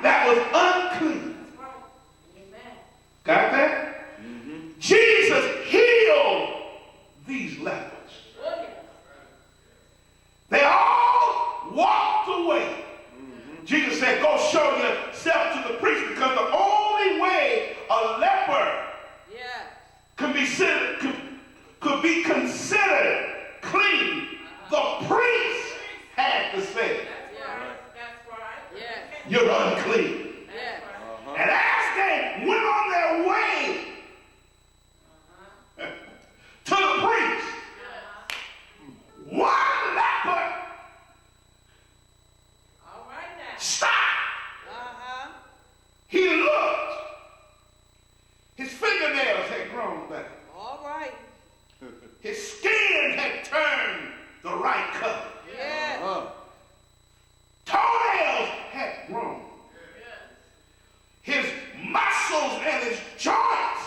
that was unclean. Got that? Jesus healed these lepers. They all walked away. Jesus said, go show yourself to the priest, because the only way a leper could be considered clean, the priest had to say, you're unclean. And as they went on their way to the priest, one leper stopped. He looked. His fingernails had grown back. His skin had turned the right color. Toenails had grown. His muscles and his joints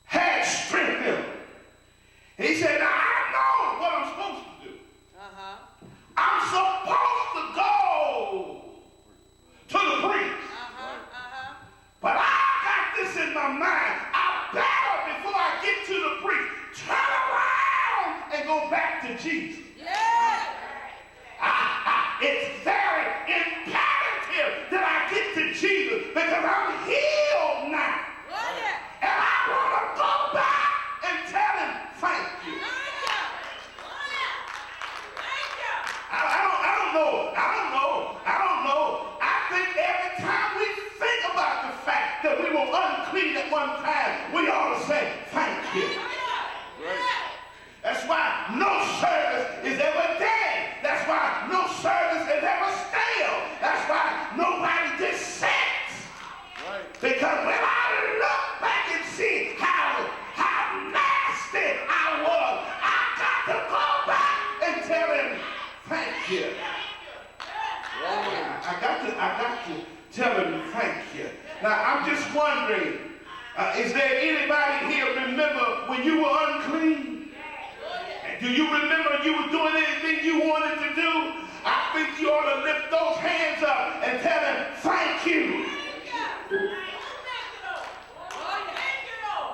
had strengthened. And he said, now I know what I'm supposed to do. I'm supposed to go to the priest. But I got this in my mind. I better, before I get to the priest, turn around and go back to Jesus. It's very imperative that I get to Jesus, because I'm healed now. And I want to go back and tell him, thank you. I don't know. I think every time we think about the fact that we were unclean at one time, we ought to say, thank you. That's why no service is ever dead. That's why no service is ever stale. That's why nobody gets sick. Because when I look back and see how nasty I was, I got to go back and tell him, thank you. I got to tell him thank you. Now, I'm just wondering, is there anybody here remember when you were unclean? Do you remember you were doing anything you wanted to do? I think you ought to lift those hands up and tell him thank you.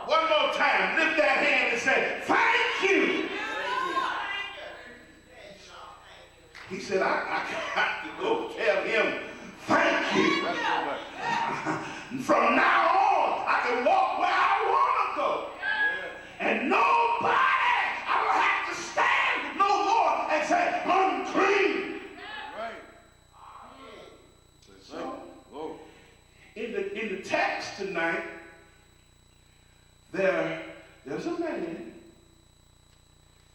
One more time, lift that hand and say thank you. He said, I got to go tell him thank you. From now on, I can walk where I want to go. And nobody, I don't have to stand no more and say, unclean. So, in the text tonight, there's a man,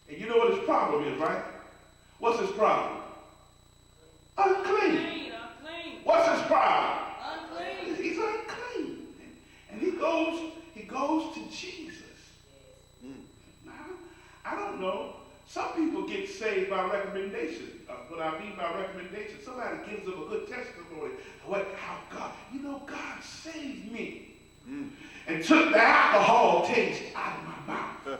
and you know what his problem is, right? What's his problem? Unclean. What's his problem? Unclean. He's unclean. And he goes to Jesus. Now, I don't know. Some people get saved by recommendation. What I mean by recommendation, somebody gives them a good testimony. How God saved me. And took the alcohol taste out of my mouth.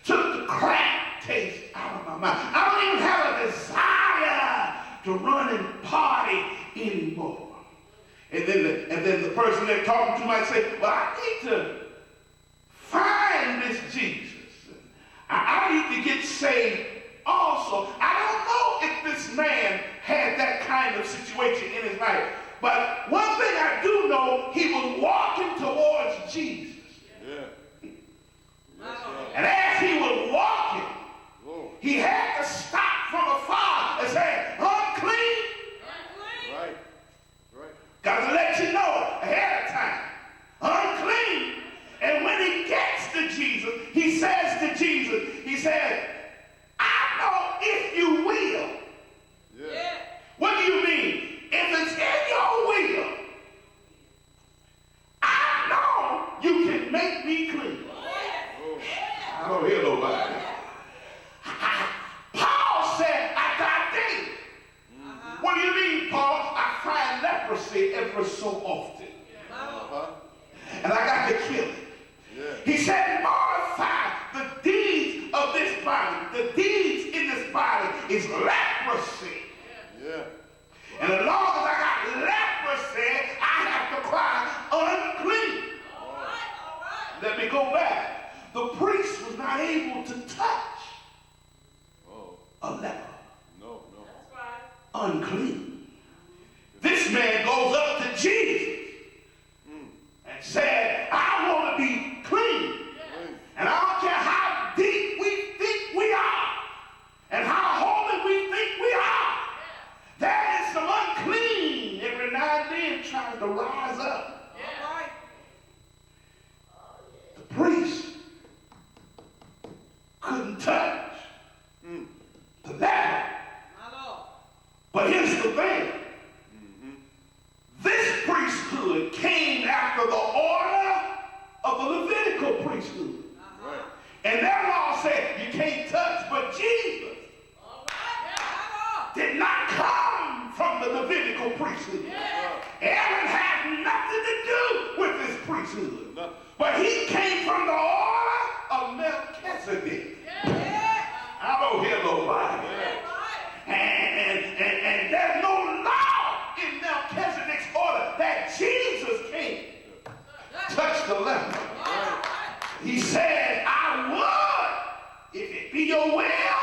Took the crack taste out of my mouth. I don't even have a desire to run and party anymore. And then the person they're talking to might say, well, I need to find this Jesus. I need to get saved also. I don't know if this man had that kind of situation in his life. But one thing I do know, he was walking towards Jesus. And as he was walking, he had to stop from afar and say, unclean. Right. Got to let you know ahead of time. Unclean. And when he gets to Jesus, he says to Jesus, he said, I know if you will. Yeah. What do you mean? If it's in your will, I know you can make me clean. I don't hear nobody. Paul said, I got thee. What do you mean, Paul? I find leprosy every so often. And I got to kill it. He said, mortify the deeds of this body. The deeds in this body is leprosy. And as long as I got leprosy, priesthood came after the order of the Levitical priesthood. Right. And their law said you can't touch, but Jesus did not come from the Levitical priesthood. Aaron had nothing to do with this priesthood. No. But he came from the order of Melchizedek. I don't hear nobody. And there's no law in Melchizedek's order that Jesus came touch the leper. He said, I would, if it be your will,